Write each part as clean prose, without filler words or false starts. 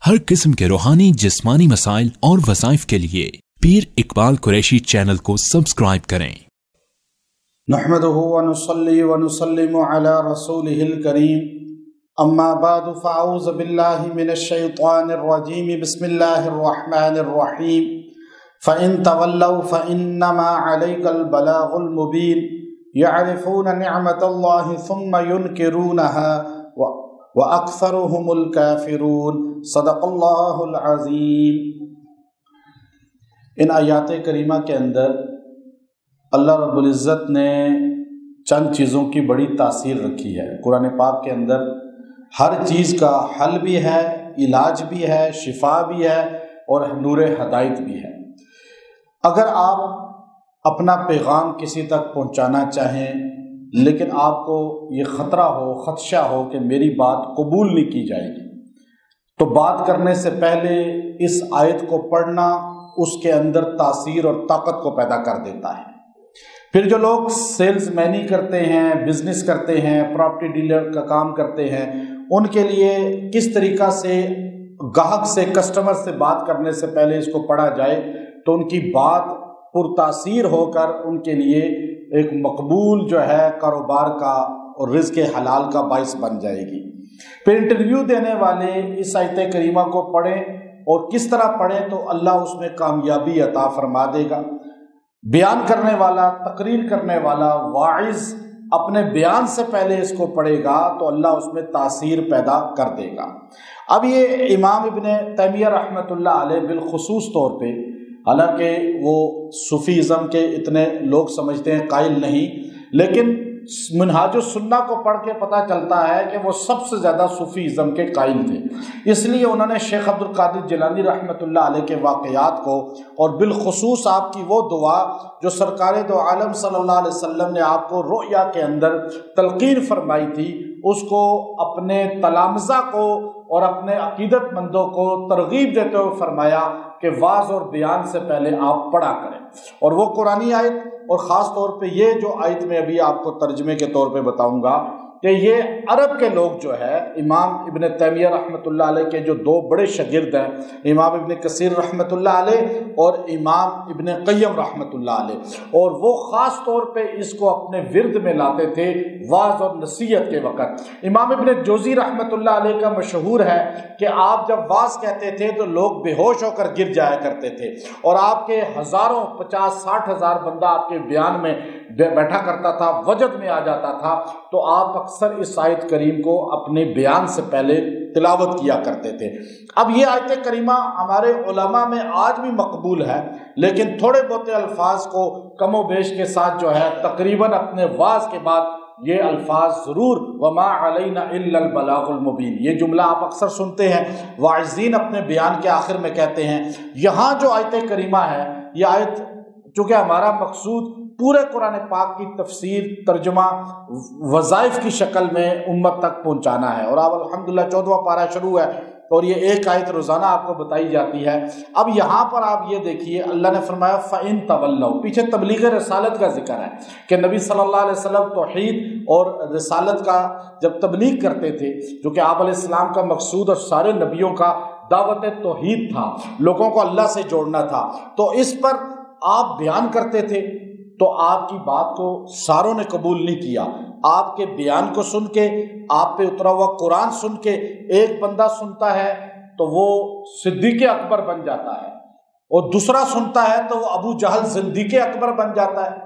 ہر قسم کے روحانی جسمانی مسائل اور وظائف کے لیے پیر اقبال قریشی چینل کو سبسکرائب کریں۔ نحمده ونصلي ونسلم على رسوله الكريم اما بعد فاعوذ بالله من الشيطان الرجيم بسم الله الرحمن الرحيم فإن تولوا فإنما عليك البلاغ المبين يعرفون نعمة الله ثم ينكرونها وَأَكْثَرُهُمُ الْكَافِرُونَ صدق اللہ العظیم۔ ان آیات کریمہ کے اندر اللہ رب العزت نے چند چیزوں کی بڑی تاثیر رکھی ہے۔ قرآن پاک کے اندر ہر چیز کا حل بھی ہے، علاج بھی ہے، شفا بھی ہے اور نور ہدایت بھی ہے۔ اگر آپ اپنا پیغام کسی تک پہنچانا چاہیں لیکن آپ کو یہ خدشہ ہو کہ میری بات قبول نہیں کی جائے گی، تو بات کرنے سے پہلے اس آیت کو پڑھنا اس کے اندر تاثیر اور طاقت کو پیدا کر دیتا ہے۔ پھر جو لوگ سیلز مینی کرتے ہیں، بزنس کرتے ہیں، پراپرٹی ڈیلر کا کام کرتے ہیں، ان کے لیے کس طریقہ سے گاہک سے، کسٹمر سے بات کرنے سے پہلے اس کو پڑھا جائے تو ان کی بات پرتاثیر ہو کر ان کے لیے ایک مقبول جو ہے کاروبار کا اور رزق حلال کا باعث بن جائے گی۔ پھر انٹرویو دینے والے اس آیت کریمہ کو پڑھیں اور کس طرح پڑھیں تو اللہ اس میں کامیابی عطا فرما دے گا۔ بیان کرنے والا، تقریر کرنے والا، واعظ اپنے بیان سے پہلے اس کو پڑھے گا تو اللہ اس میں تاثیر پیدا کر دے گا۔ اب یہ امام ابن تیمیہ رحمۃ اللہ علیہ بالخصوص طور پہ، حالانکہ وہ صوفیزم کے اتنے لوگ سمجھتے ہیں قائل نہیں، لیکن منہاج السنہ کو پڑھ کے پتہ چلتا ہے کہ وہ سب سے زیادہ صوفیزم کے قائل تھے۔ اس لیے انہوں نے شیخ عبد القادر جیلانی رحمۃ اللہ علیہ کے واقعات کو اور بالخصوص آپ کی وہ دعا جو سرکار دو عالم صلی اللہ علیہ وسلم نے آپ کو رؤیا کے اندر تلقین فرمائی تھی، اس کو اپنے تلامذہ کو اور اپنے عقیدت مندوں کو ترغیب دیتے ہوئے فرمایا کہ واعظ اور بیان سے پہلے آپ پڑھا کریں۔ اور وہ قرآنی آیت اور خاص طور پہ یہ جو آیت میں ابھی آپ کو ترجمے کے طور پہ بتاؤں گا کہ یہ عرب کے لوگ جو ہے، امام ابن تیمیہ رحمۃ اللہ علیہ کے جو دو بڑے شاگرد ہیں، امام ابن کثیر رحمۃ اللہ علیہ اور امام ابن قیم رحمۃ اللہ علیہ، اور وہ خاص طور پہ اس کو اپنے ورد میں لاتے تھے واعظ اور نصیحت کے وقت۔ امام ابن جوزی رحمۃ اللہ علیہ کا مشہور ہے کہ آپ جب واعظ کہتے تھے تو لوگ بے ہوش ہو کر گر جایا کرتے تھے، اور آپ کے ہزاروں، 50-60 ہزار بندہ آپ کے بیان میں بیٹھا کرتا تھا، وجد میں آ جاتا تھا، تو آپ اکثر اس آیت کریم کو اپنے بیان سے پہلے تلاوت کیا کرتے تھے۔ اب یہ آیت کریمہ ہمارے علماء میں آج بھی مقبول ہے، لیکن تھوڑے بہت الفاظ کو کم و بیش کے ساتھ جو ہے تقریباً اپنے واعظ کے بعد یہ الفاظ ضرور وما علینا الا البلاغ المبین، یہ جملہ آپ اکثر سنتے ہیں، واعظین اپنے بیان کے آخر میں کہتے ہیں۔ یہاں جو آیت کریمہ ہے، یہ آیت چونکہ ہمارا مقصود پورے قرآن پاک کی تفسیر، ترجمہ، وظائف کی شکل میں امت تک پہنچانا ہے، اور اب الحمدللہ 14واں پارہ شروع ہے اور یہ ایک آیت روزانہ آپ کو بتائی جاتی ہے۔ اب یہاں پر آپ یہ دیکھیے، اللہ نے فرمایا فَإِن تَوَلَّوْا، پیچھے تبلیغ رسالت کا ذکر ہے کہ نبی صلی اللہ علیہ وسلم توحید اور رسالت کا جب تبلیغ کرتے تھے، جو کہ آپ علیہ السلام کا مقصود اور سارے نبیوں کا دعوت توحید تھا، لوگوں کو اللہ سے جوڑنا تھا، تو اس پر آپ بیان کرتے تھے تو آپ کی بات کو ساروں نے قبول نہیں کیا۔ آپ کے بیان کو سن کے، آپ پہ اترا ہوا قرآن سن کے ایک بندہ سنتا ہے تو وہ صدیق اکبر بن جاتا ہے، اور دوسرا سنتا ہے تو وہ ابو جہل زندیق اکبر بن جاتا ہے۔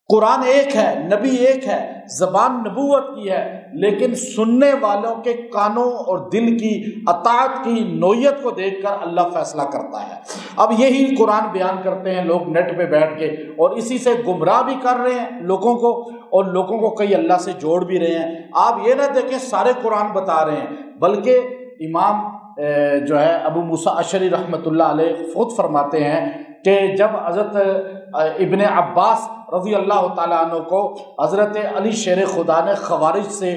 قرآن ایک ہے، نبی ایک ہے، زبان نبوت کی ہے، لیکن سننے والوں کے کانوں اور دل کی اطاعت کی نوعیت کو دیکھ کر اللہ فیصلہ کرتا ہے۔ اب یہی قرآن بیان کرتے ہیں لوگ نیٹ پہ بیٹھ کے، اور اسی سے گمراہ بھی کر رہے ہیں لوگوں کو، اور لوگوں کو کئی اللہ سے جوڑ بھی رہے ہیں۔ آپ یہ نہ دیکھیں سارے قرآن بتا رہے ہیں، بلکہ امام جو ہے ابو موسیٰ اشعری رحمۃ اللہ علیہ خود فرماتے ہیں کہ جب حضرت ابن عباس رضی اللہ تعالیٰ عنہ کو حضرت علی شیر خدا نے خوارج سے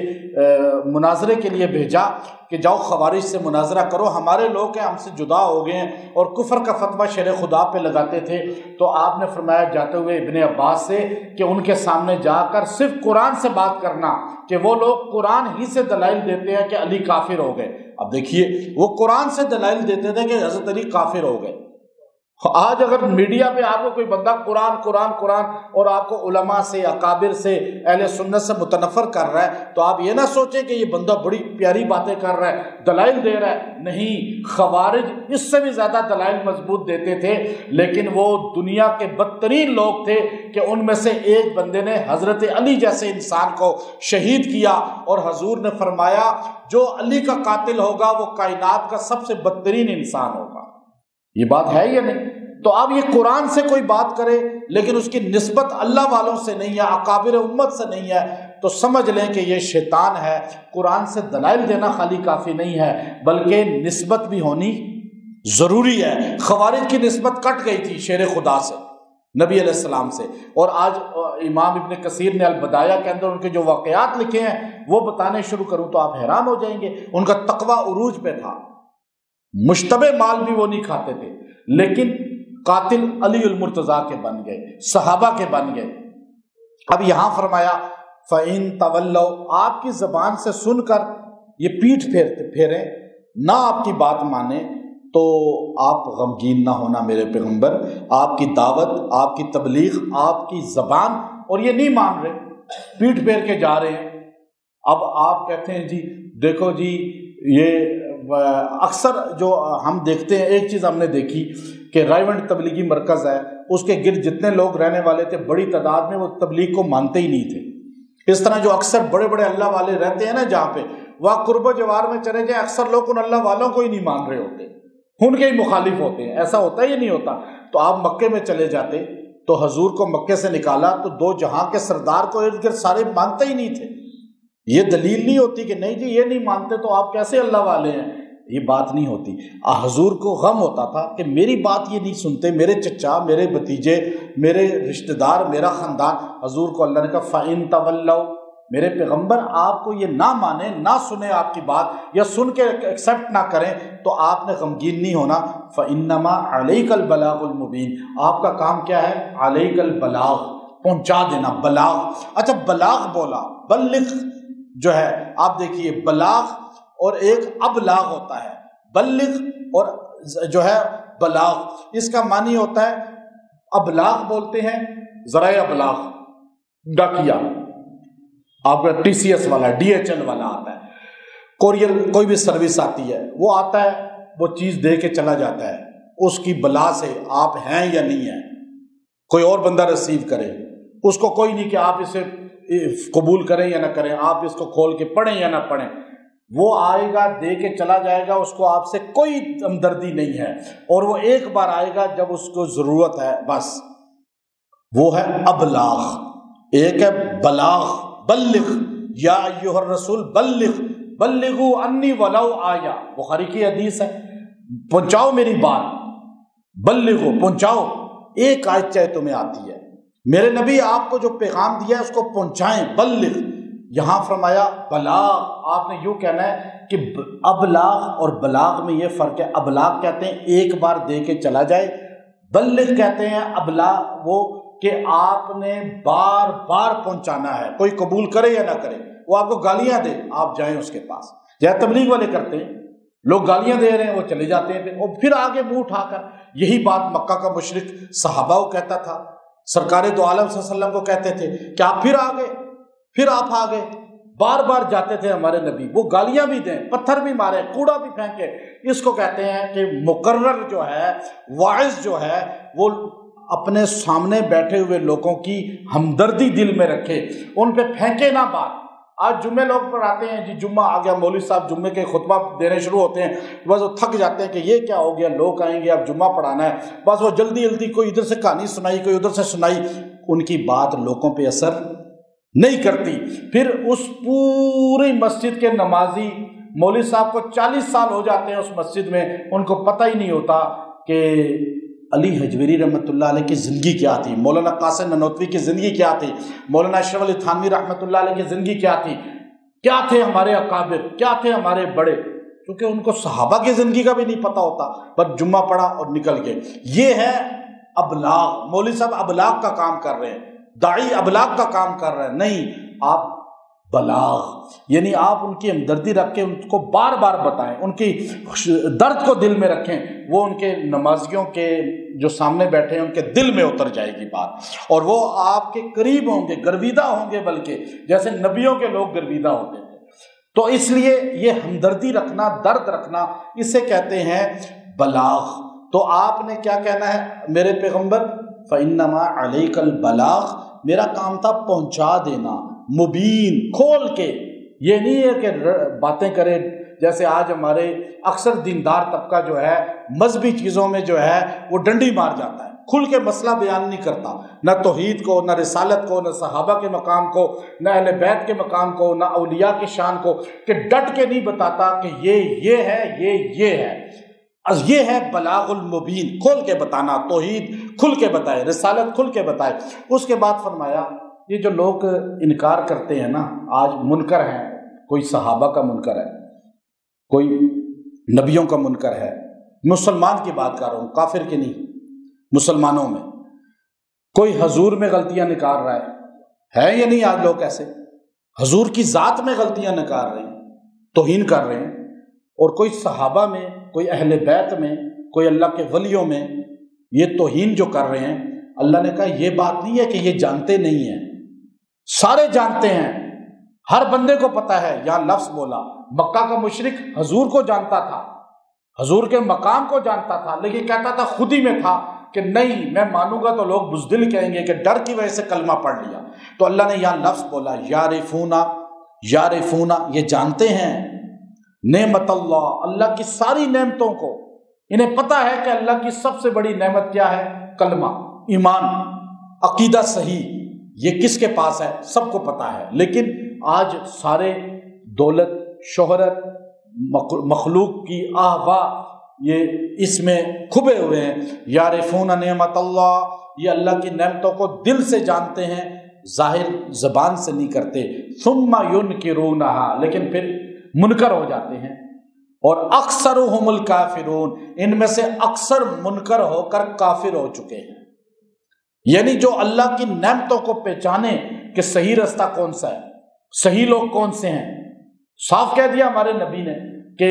مناظرے کے لیے بھیجا کہ جاؤ خوارج سے مناظرہ کرو، ہمارے لوگ ہیں ہم سے جدا ہو گئے ہیں، اور کفر کا فتویٰ شیر خدا پہ لگاتے تھے، تو آپ نے فرمایا جاتے ہوئے ابن عباس سے کہ ان کے سامنے جا کر صرف قرآن سے بات کرنا، کہ وہ لوگ قرآن ہی سے دلائل دیتے ہیں کہ علی کافر ہو گئے، اب دیکھیے وہ قرآن سے دلائل دیتے تھے کہ حضرت علی کافر ہو گئے. آج اگر میڈیا پہ آپ کو کوئی بندہ قرآن قرآن قرآن اور آپ کو علماء سے اکابر سے اہل سنت سے متنفر کر رہا ہے تو آپ یہ نہ سوچیں کہ یہ بندہ بڑی پیاری باتیں کر رہا ہے، دلائل دے رہا ہے. نہیں، خوارج اس سے بھی زیادہ دلائل مضبوط دیتے تھے، لیکن وہ دنیا کے بدترین لوگ تھے کہ ان میں سے ایک بندے نے حضرت علی جیسے انسان کو شہید کیا، اور حضور نے فرمایا جو علی کا قاتل ہوگا وہ کائنات کا سب سے بدترین انسان ہوگا. یہ بات ہے یا نہیں؟ تو اب یہ قرآن سے کوئی بات کرے لیکن اس کی نسبت اللہ والوں سے نہیں ہے، اکابر امت سے نہیں ہے، تو سمجھ لیں کہ یہ شیطان ہے. قرآن سے دلائل دینا خالی کافی نہیں ہے بلکہ نسبت بھی ہونی ضروری ہے. خوارج کی نسبت کٹ گئی تھی شیر خدا سے، نبی علیہ السلام سے، اور آج امام ابن کثیر نے البدایہ کے اندر ان کے جو واقعات لکھے ہیں وہ بتانے شروع کروں تو آپ حیران ہو جائیں گے. ان کا تقوی عروج پہ تھا، مشتبہ مال بھی وہ نہیں کھاتے تھے، لیکن قاتل علی المرتضیٰ کے بن گئے، صحابہ کے بن گئے. اب یہاں فرمایا فَإِن تَوَلَّوْا، آپ کی زبان سے سن کر یہ پیٹھ پھیریں، نہ آپ کی بات مانیں، تو آپ غمگین نہ ہونا میرے پیغمبر. آپ کی دعوت، آپ کی تبلیغ، آپ کی زبان، اور یہ نہیں مان رہے، پیٹھ پھیر کے جا رہے ہیں. اب آپ کہتے ہیں جی دیکھو جی یہ اکثر جو ہم دیکھتے ہیں، ایک چیز ہم نے دیکھی کہ رائیونڈ تبلیغی مرکز ہے، اس کے گرد جتنے لوگ رہنے والے تھے بڑی تعداد میں وہ تبلیغ کو مانتے ہی نہیں تھے. اس طرح جو اکثر بڑے بڑے اللہ والے رہتے ہیں نا جہاں پہ، وہاں قرب و جوار میں چلے جائیں اکثر لوگ ان اللہ والوں کو ہی نہیں مان رہے ہوتے، ان کے ہی مخالف ہوتے ہیں. ایسا ہوتا ہی نہیں ہوتا. تو آپ مکے میں چلے جاتے تو حضور کو مکے سے نکالا تو دو جہاں کے سردار کو ارد گرد سارے مانتے ہی نہیں تھے. یہ دلیل نہیں ہوتی کہ نہیں جی یہ نہیں مانتے تو آپ کیسے اللہ والے ہیں، یہ بات نہیں ہوتی. حضور کو غم ہوتا تھا کہ میری بات یہ نہیں سنتے، میرے چچا، میرے بھتیجے، میرے رشتہ دار، میرا خاندان. حضور کو اللہ نے کہا فَإِن تَوَلَّوْا، میرے پیغمبر آپ کو یہ نہ مانے، نہ سنے آپ کی بات، یا سن کے ایکسیپٹ نہ کریں تو آپ نے غمگین نہیں ہونا. فَإِنَّمَا عَلَيْكَ الْبَلَاغُ الْمُبِينُ، آپ کا کام کیا ہے؟ عَلَيْكَ الْبَلَاغ، پہنچا دینا، بلاغ. اچھا بلاغ بولا، بلغ جو ہے آپ دیکھیے بلاغ اور ایک ابلاغ ہوتا ہے. بلغ اور جو ہے بلاغ، اس کا معنی ہوتا ہے ابلاغ بولتے ہیں، ذرائع ابلاغ، ڈاکیا، آپ کا ٹی سی ایس والا، ڈی ایچ ایل والا آتا ہے، کوریئر کوئی بھی سروس آتی ہے، وہ آتا ہے، وہ چیز دے کے چلا جاتا ہے. اس کی بلا سے آپ ہیں یا نہیں ہیں، کوئی اور بندہ ریسیو کرے، اس کو کوئی نہیں کہ آپ اسے قبول کریں یا نہ کریں، آپ اس کو کھول کے پڑھیں یا نہ پڑھیں. وہ آئے گا، دے کے چلا جائے گا، اس کو آپ سے کوئی ہمدردی نہیں ہے، اور وہ ایک بار آئے گا جب اس کو ضرورت ہے، بس. وہ ہے ابلاغ. ایک ہے بلاغ، بلغ یا ایھا الرسول بلغ بلغوا انی ولو آیا، بخاری کی حدیث ہے، پہنچاؤ میری بات، بلغو، پہنچاؤ، ایک آیت چاہے تمہیں آتی ہے، میرے نبی آپ کو جو پیغام دیا ہے اس کو پہنچائیں. بلغ، یہاں فرمایا بلاغ. آپ نے یوں کہنا ہے کہ ابلاغ اور بلاغ میں یہ فرق ہے. ابلاغ کہتے ہیں ایک بار دے کے چلا جائے، بلغ کہتے ہیں ابلاغ وہ کہ آپ نے بار بار پہنچانا ہے، کوئی قبول کرے یا نہ کرے، وہ آپ کو گالیاں دے آپ جائیں اس کے پاس. جیسے تبلیغ والے کرتے ہیں، لوگ گالیاں دے رہے ہیں وہ چلے جاتے ہیں، اور پھر آگے منہ اٹھا کر یہی بات مکہ کا مشرک صحابہ کو کہتا تھا، سرکار دو عالم صلی اللہ علیہ وسلم کو کہتے تھے کہ آپ پھر آگے، پھر آپ آگے. بار بار جاتے تھے ہمارے نبی، وہ گالیاں بھی دیں، پتھر بھی مارے، کوڑا بھی پھینکے. اس کو کہتے ہیں کہ مقرر جو ہے، واعظ جو ہے، وہ اپنے سامنے بیٹھے ہوئے لوگوں کی ہمدردی دل میں رکھے، ان پہ پھینکے نہ بات. آج جمعے لوگ پڑھاتے ہیں جی، جمعہ آ گیا، مولوی صاحب جمعے کے خطبہ دینے شروع ہوتے ہیں، بس وہ تھک جاتے ہیں کہ یہ کیا ہو گیا، لوگ آئیں گے اب جمعہ پڑھانا ہے، بس وہ جلدی جلدی کوئی ادھر سے کہانی سنائی، کوئی ادھر سے سنائی. ان کی بات لوگوں پہ اثر نہیں کرتی. پھر اس پوری مسجد کے نمازی مولوی صاحب کو 40 سال ہو جاتے ہیں اس مسجد میں، ان کو پتہ ہی نہیں ہوتا کہ علی حجویری رحمۃ اللہ علیہ کی زندگی کیا تھی، مولانا قاسم نانوتوی کی زندگی کیا تھی، مولانا اشرف علی تھانوی رحمۃ اللہ علیہ کی زندگی کیا تھی، کیا تھے ہمارے اکابر، کیا تھے ہمارے بڑے، کیونکہ ان کو صحابہ کی زندگی کا بھی نہیں پتہ ہوتا، بس جمعہ پڑھا اور نکل گئے. یہ ہے ابلاغ. مولوی صاحب ابلاغ کا کام کر رہے ہیں، داعی ابلاغ کا کام کر رہے ہیں. نہیں، آپ بلاغ، یعنی آپ ان کی ہمدردی رکھ کے ان کو بار بار بتائیں، ان کی درد کو دل میں رکھیں، وہ ان کے نمازیوں کے جو سامنے بیٹھے ہیں ان کے دل میں اتر جائے گی بات، اور وہ آپ کے قریب ہوں گے، گرویدہ ہوں گے، بلکہ جیسے نبیوں کے لوگ گرویدہ ہوتے تھے۔ تو اس لیے یہ ہمدردی رکھنا، درد رکھنا، اسے کہتے ہیں بلاغ۔ تو آپ نے کیا کہنا ہے میرے پیغمبر؟ فَإِنَّمَا عَلَيْكَ الْبَلَاغُ، میرا کام تھا پہنچا دینا، مبین، کھول کے۔ یہ نہیں ہے کہ باتیں کرے، جیسے آج ہمارے اکثر دیندار طبقہ جو ہے مذہبی چیزوں میں جو ہے وہ ڈنڈی مار جاتا ہے، کھل کے مسئلہ بیان نہیں کرتا، نہ توحید کو، نہ رسالت کو، نہ صحابہ کے مقام کو، نہ اہل بیت کے مقام کو، نہ اولیاء کی شان کو، کہ ڈٹ کے نہیں بتاتا کہ یہ ہے، یہ ہے۔ یہ ہے بلاغ المبین، کھول کے بتانا، توحید کھل کے بتائے، رسالت کھل کے بتائے۔ اس کے بعد فرمایا یہ جو لوگ انکار کرتے ہیں نا، آج منکر ہیں، کوئی صحابہ کا منکر ہے، کوئی نبیوں کا منکر ہے، مسلمان کی بات کر رہا ہوں، کافر کی نہیں، مسلمانوں میں کوئی حضور میں غلطیاں نکال رہا ہے یا نہیں؟ آج لوگ ایسے حضور کی ذات میں غلطیاں نکال رہے ہیں، توہین کر رہے ہیں، اور کوئی صحابہ میں، کوئی اہل بیت میں، کوئی اللہ کے ولیوں میں یہ توہین جو کر رہے ہیں۔ اللہ نے کہا یہ بات نہیں ہے کہ یہ جانتے نہیں ہیں، سارے جانتے ہیں، ہر بندے کو پتا ہے۔ یہاں لفظ بولا، مکہ کا مشرک حضور کو جانتا تھا، حضور کے مقام کو جانتا تھا، لیکن کہتا تھا، خود ہی میں تھا کہ نہیں میں مانوں گا تو لوگ بزدل کہیں گے کہ ڈر کی وجہ سے کلمہ پڑھ لیا۔ تو اللہ نے یہاں لفظ بولا، یعرفونا، یعرفونا، یہ جانتے ہیں نعمت اللہ، اللہ کی ساری نعمتوں کو۔ انہیں پتہ ہے کہ اللہ کی سب سے بڑی نعمت کیا ہے؟ کلمہ، ایمان، عقیدہ صحیح۔ یہ کس کے پاس ہے؟ سب کو پتہ ہے، لیکن آج سارے دولت، شہرت، مخلوق کی آہوا، یہ اس میں کھبے ہوئے ہیں۔ یعرفون نعمت اللہ، یہ اللہ کی نعمتوں کو دل سے جانتے ہیں، ظاہر زبان سے نہیں کرتے۔ ثم ينکرونها، لیکن پھر منکر ہو جاتے ہیں۔ اور اکثرهم الکافرون، ان میں سے اکثر منکر ہو کر کافر ہو چکے ہیں۔ یعنی جو اللہ کی نعمتوں کو پہچانے کہ صحیح رستہ کون سا ہے، صحیح لوگ کون سے ہیں، صاف کہہ دیا ہمارے نبی نے کہ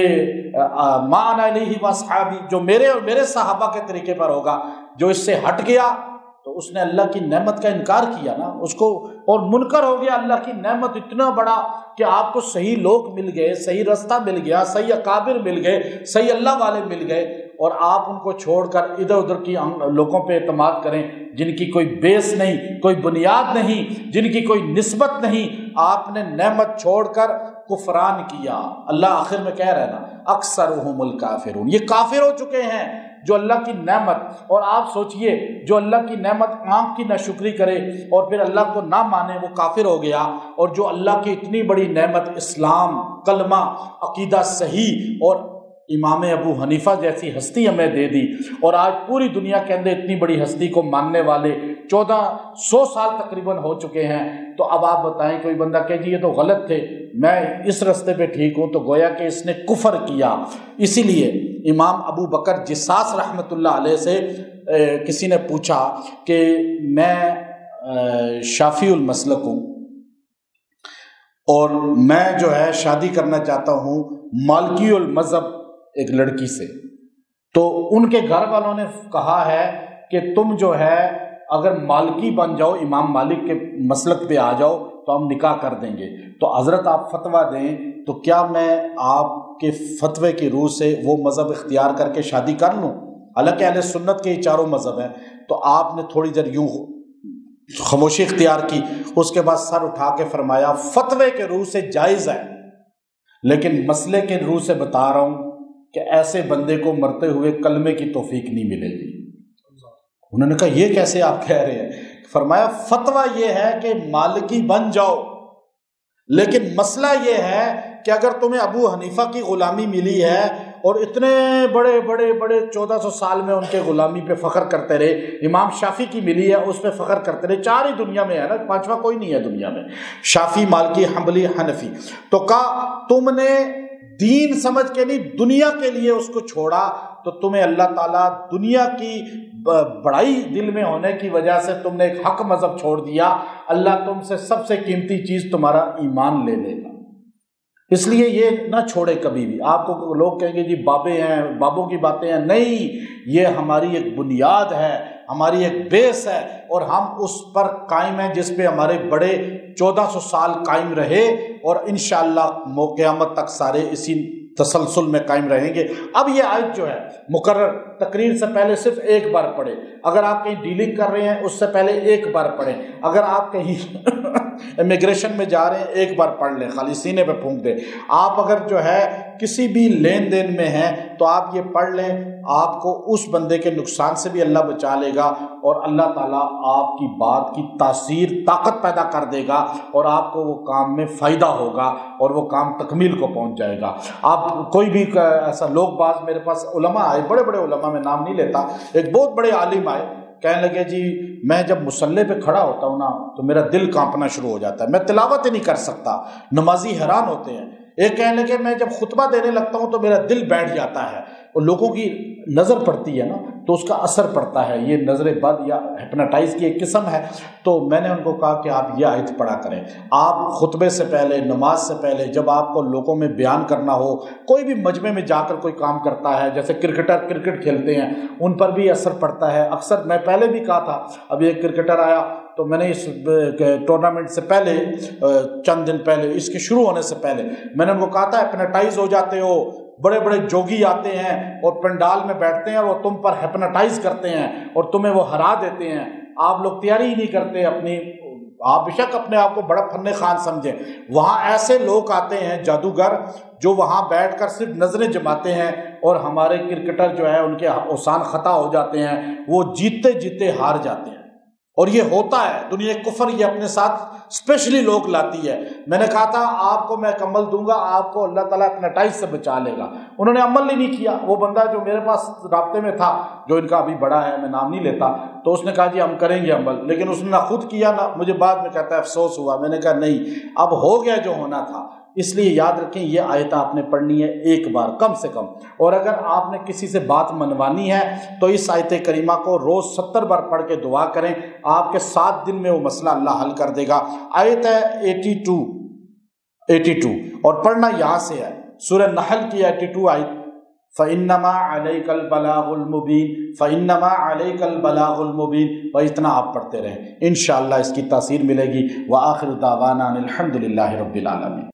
ما انا علیہ واصحابی، جو میرے اور میرے صحابہ کے طریقے پر ہوگا، جو اس سے ہٹ گیا تو اس نے اللہ کی نعمت کا انکار کیا نا، اس کو، اور منکر ہو گیا۔ اللہ کی نعمت اتنا بڑا کہ آپ کو صحیح لوگ مل گئے، صحیح رستہ مل گیا، صحیح اکابر مل گئے، صحیح اللہ والے مل گئے، اور آپ ان کو چھوڑ کر ادھر ادھر کی لوگوں پہ اعتماد کریں جن کی کوئی بیس نہیں، کوئی بنیاد نہیں، جن کی کوئی نسبت نہیں۔ آپ نے نعمت چھوڑ کر کفران کیا۔ اللہ آخر میں کہہ رہا ہے نا، اکثرهم الکافرون، یہ کافر ہو چکے ہیں جو اللہ کی نعمت۔ اور آپ سوچئے جو اللہ کی نعمت آنکھ کی ناشکری کرے اور پھر اللہ کو نہ مانے، وہ کافر ہو گیا۔ اور جو اللہ کی اتنی بڑی نعمت، اسلام، کلمہ، عقیدہ صحیح، اور امام ابو حنیفہ جیسی ہستی ہمیں دے دی، اور آج پوری دنیا کے اندر اتنی بڑی ہستی کو ماننے والے 1400 سال تقریباً ہو چکے ہیں۔ تو اب آپ بتائیں، کوئی بندہ کہ جی یہ تو غلط تھے، میں اس رستے پہ ٹھیک ہوں، تو گویا کہ اس نے کفر کیا۔ اسی لیے امام ابو بکر جساس رحمۃ اللہ علیہ سے کسی نے پوچھا کہ میں شافعی المسلک ہوں اور میں جو ہے شادی کرنا چاہتا ہوں مالکی المذہب ایک لڑکی سے، تو ان کے گھر والوں نے کہا ہے کہ تم جو ہے اگر مالکی بن جاؤ، امام مالک کے مسلک پہ آ جاؤ تو ہم نکاح کر دیں گے۔ تو حضرت آپ فتویٰ دیں، تو کیا میں آپ کے فتوے کی روح سے وہ مذہب اختیار کر کے شادی کر لوں؟ حالانکہ اہل سنت کے چاروں مذہب ہیں۔ تو آپ نے تھوڑی دیر یوں خاموشی اختیار کی، اس کے بعد سر اٹھا کے فرمایا فتوے کے روح سے جائز ہے، لیکن مسئلے کے روح سے بتا رہا ہوں کہ ایسے بندے کو مرتے ہوئے کلمے کی توفیق نہیں ملے گی۔ انہوں نے کہا یہ کیسے آپ کہہ رہے ہیں؟ فرمایا فتویٰ یہ ہے کہ مالکی بن جاؤ، لیکن مسئلہ یہ ہے کہ اگر تمہیں ابو حنیفہ کی غلامی ملی ہے اور اتنے بڑے 1400 سال میں ان کے غلامی پہ فخر کرتے رہے، امام شافعی کی ملی ہے اس پہ فخر کرتے رہے، چار ہی دنیا میں ہے نا، پانچواں کوئی نہیں ہے دنیا میں، شافعی، مالکی، حنبلی، حنفی۔ تو کہا تم نے دین سمجھ کے نہیں، دنیا کے لیے اس کو چھوڑا تو تمہیں اللہ تعالیٰ دنیا کی بڑائی دل میں ہونے کی وجہ سے تم نے ایک حق مذہب چھوڑ دیا، اللہ تم سے سب سے قیمتی چیز تمہارا ایمان لے لے گا۔ اس لیے یہ نہ چھوڑے کبھی بھی۔ آپ کو لوگ کہیں گے جی بابے ہیں، بابوں کی باتیں ہیں، نہیں، یہ ہماری ایک بنیاد ہے، ہماری ایک بیس ہے، اور ہم اس پر قائم ہیں جس پہ ہمارے بڑے 1400 سال قائم رہے، اور انشاءاللہ قیامت تک سارے اسی تسلسل میں قائم رہیں گے۔ اب یہ آیت جو ہے مقرر تقریر سے پہلے صرف ایک بار پڑھیں، اگر آپ کہیں ڈیلنگ کر رہے ہیں اس سے پہلے ایک بار پڑھیں، اگر آپ کہیں امیگریشن میں جا رہے ہیں ایک بار پڑھ لیں، خالی سینے پہ پھونک دیں۔ آپ اگر جو ہے کسی بھی لین دین میں ہیں تو آپ یہ پڑھ لیں، آپ کو اس بندے کے نقصان سے بھی اللہ بچا لے گا، اور اللہ تعالیٰ آپ کی بات کی تاثیر طاقت پیدا کر دے گا، اور آپ کو وہ کام میں فائدہ ہوگا، اور وہ کام تکمیل کو پہنچ جائے گا۔ آپ کوئی بھی ایسا لوگ بعض میرے پاس علماء آئے، بڑے بڑے علماء، میں نام نہیں لیتا، ایک بہت بڑے عالم آئے، کہنے لگے جی میں جب مصلی پہ کھڑا ہوتا ہوں نا تو میرا دل کانپنا شروع ہو جاتا ہے، میں تلاوت ہی نہیں کر سکتا، نمازی حیران ہوتے ہیں۔ ایک کہنے لگے میں جب خطبہ دینے لگتا ہوں تو میرا دل بیٹھ جاتا ہے، اور لوگوں کی نظر پڑتی ہے نا تو اس کا اثر پڑتا ہے، یہ نظر بد یا ہپناٹائز کی ایک قسم ہے۔ تو میں نے ان کو کہا کہ آپ یہ آیت پڑھا کریں، آپ خطبے سے پہلے، نماز سے پہلے، جب آپ کو لوگوں میں بیان کرنا ہو، کوئی بھی مجمع میں جا کر کوئی کام کرتا ہے، جیسے کرکٹر کرکٹ کھیلتے ہیں، ان پر بھی اثر پڑتا ہے۔ اکثر میں پہلے بھی کہا تھا، ابھی ایک کرکٹر آیا تو میں نے اس ٹورنامنٹ سے پہلے، چند دن پہلے، اس کے شروع ہونے سے پہلے میں نے ان کو کہا تھا ہپناٹائز ہو جاتے ہو، بڑے بڑے جوگی آتے ہیں اور پنڈال میں بیٹھتے ہیں اور وہ تم پر ہپناٹائز کرتے ہیں اور تمہیں وہ ہرا دیتے ہیں، آپ لوگ تیاری ہی نہیں کرتے اپنی، آپ بے شک اپنے آپ کو بڑا فن خان سمجھیں، وہاں ایسے لوگ آتے ہیں جادوگر جو وہاں بیٹھ کر صرف نظریں جماتے ہیں، اور ہمارے کرکٹر جو ہے ان کے اوسان خطا ہو جاتے ہیں، وہ جیتے جیتے ہار جاتے ہیں۔ اور یہ ہوتا ہے، دنیا کفر یہ اپنے ساتھ اسپیشلی لوگ لاتی ہے۔ میں نے کہا تھا آپ کو میں کمل دوں گا، آپ کو اللہ تعالیٰ ہپناٹائز سے بچا لے گا، انہوں نے عمل ہی نہیں کیا۔ وہ بندہ جو میرے پاس رابطے میں تھا، جو ان کا ابھی بڑا ہے، میں نام نہیں لیتا، تو اس نے کہا جی ہم کریں گے عمل، لیکن اس نے نہ خود کیا، نہ مجھے بعد میں کہتا ہے افسوس ہوا۔ میں نے کہا نہیں، اب ہو گیا جو ہونا تھا۔ اس لیے یاد رکھیں یہ آیت آپ نے پڑھنی ہے ایک بار کم سے کم، اور اگر آپ نے کسی سے بات منوانی ہے تو اس آیت کریمہ کو روز 70 بار پڑھ کے دعا کریں، آپ کے 7 دن میں وہ مسئلہ اللہ حل کر دے گا۔ آیت ہے 82 اور پڑھنا یہاں سے ہے، سورہ نحل کی 82 آیت، فَإِنَّمَا عَلَيْكَ الْبَلَاغُ الْمُبِينُ فَإِنَّمَا عَلَيْكَ الْبَلَاغُ الْمُبِينُ، اور اتنا آپ پڑھتے رہیں، انشاءاللہ اس کی تاثیر ملے گی۔ وآخر دعوانا الحمد للہ رب العالمین۔